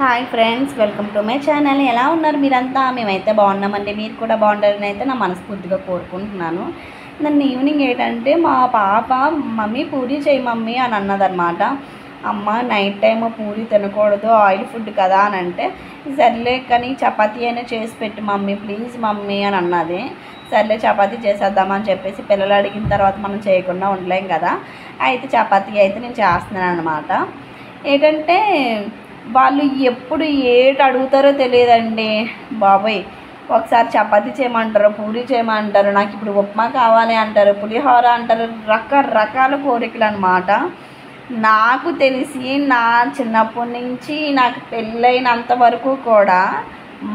Hi friends, welcome to my channel. ఎలా ఉన్నారు మీరంతా? మేమైతే బాగున్నామండి. మీరు కూడా బాగుంటారని అయితే నా మనస్ఫూర్తిగా కోరుకుంటున్నాను. నన్ను ఈవినింగ్ ఏంటంటే మా పాప మమ్మీ పూరి చేయి మమ్మీ అని అన్నదన్నమాట. అమ్మ నైట్ టైం పూరి తినకూడదు, ఆయిల్ ఫుడ్ కదా అని అంటే, సర్లే కానీ చపాతీ అయినా చేసి పెట్టు మమ్మీ ప్లీజ్ మమ్మీ అని అన్నది. సర్లే చపాతీ చేసేద్దామని చెప్పేసి పిల్లలు అడిగిన తర్వాత మనం చేయకుండా ఉండలేం కదా. అయితే చపాతీ అయితే నేను చేస్తున్నాను అనమాట. ఏంటంటే వాళ్ళు ఎప్పుడు ఏటి అడుగుతారో తెలియదండి బాబోయ్. ఒకసారి చపాతీ చేయమంటారు, పూరీ చేయమంటారు, నాకు ఇప్పుడు ఉప్మా కావాలి అంటారు, పులిహోర అంటారు, రకరకాల కోరికలు అనమాట. నాకు తెలిసి నా చిన్నప్పటి నుంచి నాకు పెళ్ళైనంత వరకు కూడా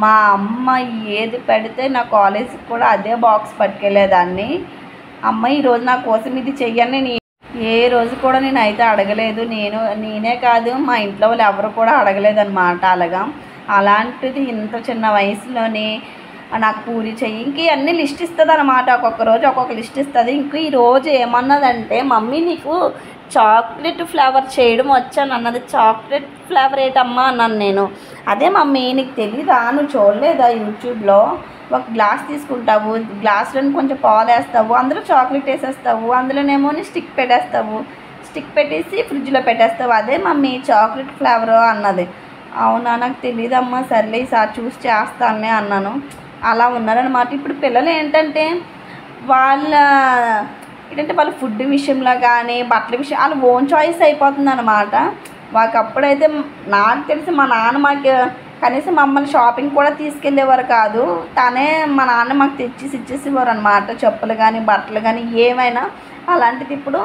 మా అమ్మ ఏది పెడితే నా కాలేజీకి కూడా అదే బాక్స్ పట్టుకెళ్ళేదాన్ని. అమ్మ ఈరోజు నా కోసం ఇది చెయ్యని ఏ రోజు కూడా నేను అయితే అడగలేదు. నేనే కాదు మా ఇంట్లో వాళ్ళు ఎవరు కూడా అడగలేదన్నమాట. అలాంటిది ఇంత చిన్న వయసులోనే నాకు పూరి చెయ్యి ఇంక అన్నీ లిస్ట్ ఇస్తుంది అనమాట. ఒక్కొక్క రోజు ఒక్కొక్క లిస్ట్ ఇస్తుంది. ఇంక ఈరోజు ఏమన్నదంటే, మమ్మీ నీకు చాక్లెట్ ఫ్లేవర్ చేయడం వచ్చాను అన్నది. చాక్లెట్ ఫ్లేవర్ ఏంటమ్మా అన్నాను నేను. అదే మమ్మీ నీకు తెలీదా, నువ్వు చూడలేదా యూట్యూబ్లో, ఒక గ్లాస్ తీసుకుంటావు, గ్లాస్లో కొంచెం పాలు వేస్తావు, అందులో చాక్లెట్ వేసేస్తావు, అందులోనేమో స్టిక్ పెట్టేస్తావు, స్టిక్ పెట్టేసి ఫ్రిడ్జ్లో పెట్టేస్తావు, అదే మమ్మీ చాక్లెట్ ఫ్లేవర్ అన్నది. అవునా, నాకు తెలియదమ్మా, సర్లే ఈసారి చూసి చేస్తానులే అన్నాను. అలా ఉన్నారనమాట. ఇప్పుడు పిల్లలు ఏంటంటే వాళ్ళ ఫుడ్ విషయంలో కానీ బట్టల విషయం వాళ్ళ ఓన్ చాయిస్ అయిపోతుంది అనమాట. వాళ్ళకి అప్పుడైతే నాకు తెలిసి మా నాన్న మాకు కనీసం మమ్మల్ని షాపింగ్ కూడా తీసుకెళ్ళేవారు కాదు. తనే మా నాన్న మాకు ఇచ్చేసేవారు అనమాట. చెప్పులు కానీ బట్టలు కానీ ఏమైనా. అలాంటిది ఇప్పుడు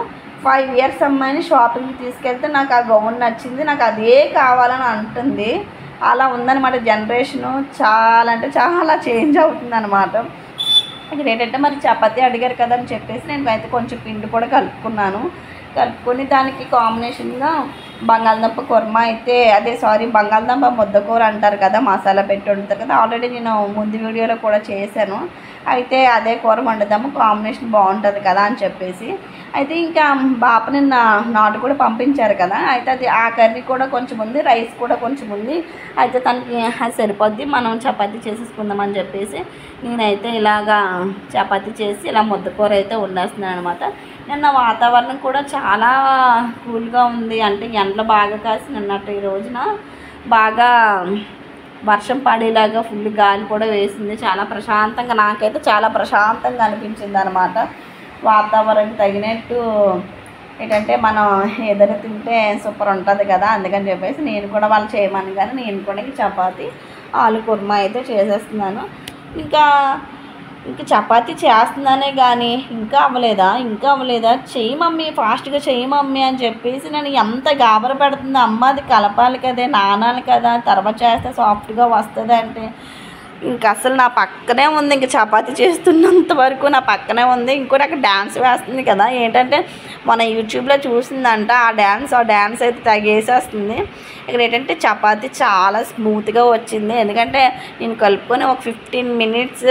5 years అమ్మాయిని షాపింగ్కి తీసుకెళ్తే నాకు ఆ గౌన్ నచ్చింది, నాకు అదే కావాలని అంటుంది. అలా ఉందన్నమాట. జనరేషను చాలా అంటే చాలా చేంజ్ అవుతుంది అనమాట. ఇక్కడ ఏంటంటే మరి చపాతీ అడిగారు కదా అని చెప్పేసి నేను అయితే కొంచెం పిండి కూడా కలుపుకొని దానికి కాంబినేషన్గా బంగాళదుంప కుర్మా అయితే బంగాళదుంప ముద్దకూర అంటారు కదా, మసాలా పెట్టి వండుతారు కదా. ఆల్రెడీ నేను ముందు వీడియోలో కూడా చేశాను. అయితే అదే కూర వండుదాము, కాంబినేషన్ బాగుంటుంది కదా అని చెప్పేసి. అయితే ఇంకా బాప నిన్న నాటు కూడా పంపించారు కదా. అయితే అది ఆ కర్రీ కూడా కొంచెం ఉంది, రైస్ కూడా కొంచెం ఉంది. అయితే తనకి అది సరిపోద్ది, మనం చపాతీ చేసేసుకుందామని చెప్పేసి నేనైతే ఇలాగా చపాతీ చేసి ఇలా ముద్దకూర అయితే వండేస్తున్నాను అనమాట. నిన్న వాతావరణం కూడా చాలా కూల్గా ఉంది. అంటే ఎండలు బాగా కాసి నిన్నట్టు ఈ రోజున బాగా వర్షం పడేలాగా ఫుల్ గాలి కూడా వేసింది. చాలా ప్రశాంతంగా, నాకైతే చాలా ప్రశాంతంగా అనిపించింది అనమాట. వాతావరణం తగినట్టు ఏంటంటే మనం ఏదైనా తింటే సూపర్ ఉంటుంది కదా. అందుకని చెప్పేసి నేను కూడా వాళ్ళు చేయమని కానీ నేను కూడా చపాతీ ఆలు కుర్మా అయితే చేసేస్తున్నాను. ఇంకా చపాతీ చేస్తున్నానే కానీ ఇంకా అవ్వలేదా చెయ్యి మమ్మీ, ఫాస్ట్గా చెయ్యి మమ్మీ అని చెప్పేసి నేను ఎంత గాబర పెడుతుందో. అమ్మ అది కలపాలి కదే, నానాలి కదా, తర్వాత చేస్తే సాఫ్ట్గా వస్తుంది అంటే ఇంక అసలు నా పక్కనే ఉంది. ఇంక చపాతీ చేస్తున్నంత వరకు నా పక్కనే ఉంది. ఇంకోటి అక్కడ డ్యాన్స్ వేస్తుంది కదా. ఏంటంటే మన యూట్యూబ్లో చూసిందంట ఆ డ్యాన్స్ అయితే తగేసేస్తుంది. ఇక్కడ ఏంటంటే చపాతీ చాలా స్మూత్గా వచ్చింది. ఎందుకంటే నేను కలుపుకొని ఒక 15 minutes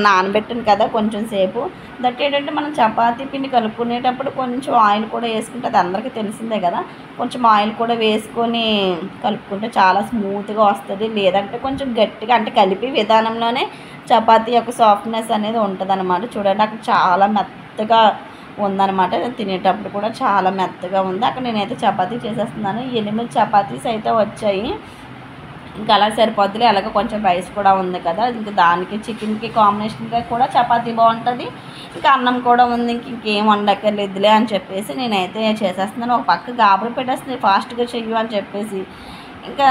నానబెట్టాను కదా కొంచెం సేపు. దట్ ఏంటంటే మనం చపాతీ పిండి కలుపుకునేటప్పుడు కొంచెం ఆయిల్ కూడా వేసుకుంటే, అది అందరికీ తెలిసిందే కదా, కొంచెం ఆయిల్ కూడా వేసుకొని కలుపుకుంటే చాలా స్మూత్గా వస్తుంది. లేదంటే కొంచెం గట్టిగా, అంటే కలిపి విధానంలోనే చపాతీ యొక్క సాఫ్ట్నెస్ అనేది ఉంటుంది అనమాట. చూడండి అక్కడ చాలా మెత్తగా ఉందన్నమాట. తినేటప్పుడు కూడా చాలా మెత్తగా ఉంది. అక్కడ నేనైతే చపాతీ చేసేస్తున్నాను. 8 చపాతీస్ అయితే వచ్చాయి. ఇంకా అలా సరిపోద్దులే. అలాగే కొంచెం రైస్ కూడా ఉంది కదా, ఇంకా దానికి చికెన్కి కాంబినేషన్గా కూడా చపాతీ బాగుంటుంది. ఇంకా అన్నం కూడా ఉంది, ఇంకేం వండక్కర్లేదులే అని చెప్పేసి నేనైతే చేసేస్తున్నాను. ఒక పక్క గాబరు పెట్టేస్తుంది ఫాస్ట్గా చెయ్యు అని చెప్పేసి. ఇంకా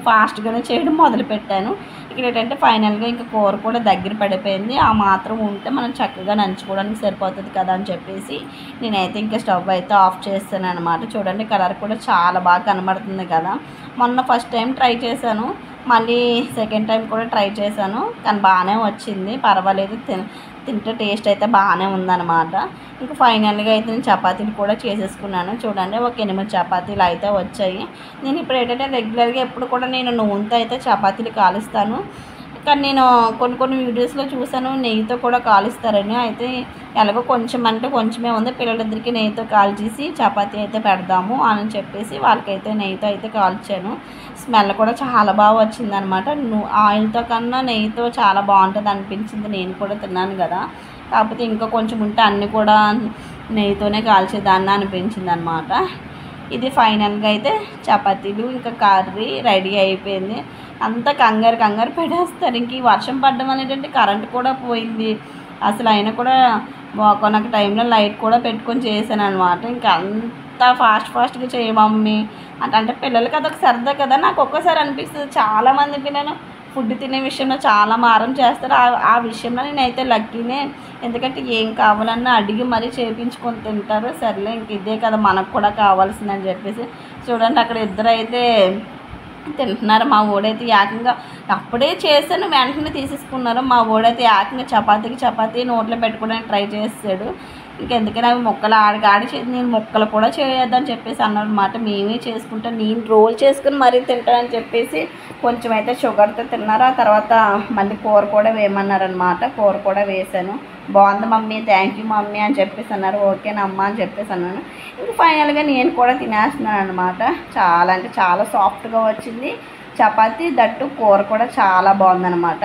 ఫాస్ట్గానే చేయడం మొదలుపెట్టాను. ఇక్కడ ఏంటంటే ఫైనల్గా ఇంకా కూర కూడా దగ్గర పడిపోయింది. ఆ మాత్రం ఉంటే మనం చక్కగా నంచుకోవడానికి సరిపోతుంది కదా అని చెప్పేసి నేనైతే ఇంకా స్టవ్ అయితే ఆఫ్ చేస్తాను అనమాట. చూడండి కలర్ కూడా చాలా బాగా కనబడుతుంది కదా. మొన్న ఫస్ట్ టైం ట్రై చేశాను, మళ్ళీ సెకండ్ టైం కూడా ట్రై చేశాను, కానీ బాగానే వచ్చింది, పర్వాలేదు. తింటే టేస్ట్ అయితే బాగానే ఉందన్నమాట. ఇంకా ఫైనల్గా అయితే నేను చపాతీలు కూడా చేసేసుకున్నాను. చూడండి ఒక 8 చపాతీలు అయితే వచ్చాయి. నేను ఇప్పుడు ఏంటంటే రెగ్యులర్గా ఎప్పుడు కూడా నేను నూనెతో అయితే చపాతీలు కాలుస్తాను. కానీ నేను కొన్ని వీడియోస్లో చూసాను నెయ్యితో కూడా కాలుస్తారని. అయితే ఎలాగో కొంచెం అంటే కొంచెమే ఉంది, పిల్లలిద్దరికి నెయ్యితో కాల్చేసి చపాతీ అయితే పెడదాము అని చెప్పేసి వాళ్ళకైతే నెయ్యితో అయితే కాల్చాను. స్మెల్ కూడా చాలా బాగా వచ్చిందనమాట. ఆయిల్తో కన్నా నెయ్యితో చాలా బాగుంటుంది అనిపించింది. నేను కూడా తిన్నాను కదా, కాకపోతే ఇంకా కొంచెం ఉంటే అన్నీ కూడా నెయ్యితోనే కాల్చేదాన్ని అనిపించింది అనమాట. ఇది ఫైనల్గా అయితే చపాతీలు ఇంకా కర్రీ రెడీ అయిపోయింది. అంతా కంగారు పెట్టేస్తారు. ఇంక ఈ వర్షం పడడం వల్ల ఏంటంటే కరెంట్ కూడా పోయింది అసలు. అయినా కూడా కొనొక టైంలో లైట్ కూడా పెట్టుకొని చేశాను అనమాట. ఇంకా అంతా ఫాస్ట్గా చేయ మమ్మీ అంటే పిల్లలకి అదొక సరదా కదా. నాకు ఒక్కోసారి అనిపిస్తుంది చాలామంది పిల్లలు ఫుడ్ తినే విషయంలో చాలా మారం చేస్తారు. ఆ విషయంలో నేనైతే లక్కీనే. ఎందుకంటే ఏం కావాలన్నా అడిగి మరీ చేయించుకొని తింటారు. సర్లే ఇంక ఇదే కదా మనకు కూడా కావాల్సిందని చెప్పేసి. చూడండి అక్కడ ఇద్దరు అయితే తింటున్నారు. మా ఓడైతే ఏకంగా అప్పుడే చేశాను వెంటనే తీసేసుకున్నారు. మా ఓడైతే ఏకంగా చపాతీ నోట్లో పెట్టుకోవడానికి ట్రై చేస్తాడు. ఇంకెందుకని అవి ముక్కలు ఆడి నేను ముక్కలు కూడా చేయొద్దని చెప్పేసి అన్నమాట. మేమే చేసుకుంటాం, నేను రోల్ చేసుకుని మరీ తింటానని చెప్పేసి కొంచెం అయితే షుగర్తో తిన్నారు. ఆ తర్వాత మళ్ళీ కూర కూడా వేయమన్నారనమాట. కూర కూడా వేసాను. బాగుంది మమ్మీ, థ్యాంక్ యూ మమ్మీ అని చెప్పేసి అన్నారు. ఓకేనమ్మా అని చెప్పేసి అన్నాను. ఇంక ఫైనల్గా నేను కూడా తినేస్తున్నాను అనమాట. చాలా అంటే చాలా సాఫ్ట్గా వచ్చింది చపాతీ. దట్టు కూర కూడా చాలా బాగుందనమాట.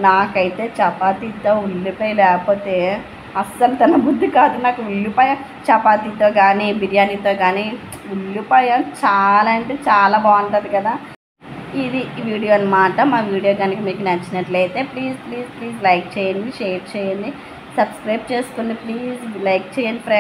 నాకైతే చపాతీతో ఉల్లిపాయ లేకపోతే అస్సలు తినబుద్ధి కాదు. నాకు ఉల్లిపాయ చపాతీతో కానీ బిర్యానీతో కానీ ఉల్లిపాయ చాలా అంటే చాలా బాగుంటుంది కదా. ఇది వీడియో అనమాట. మా వీడియో కనుక మీకు నచ్చినట్లయితే ప్లీజ్ లైక్ చేయండి, షేర్ చేయండి, సబ్స్క్రైబ్ చేసుకోండి. ప్లీజ్ లైక్ చేయండి ఫ్రెండ్స్.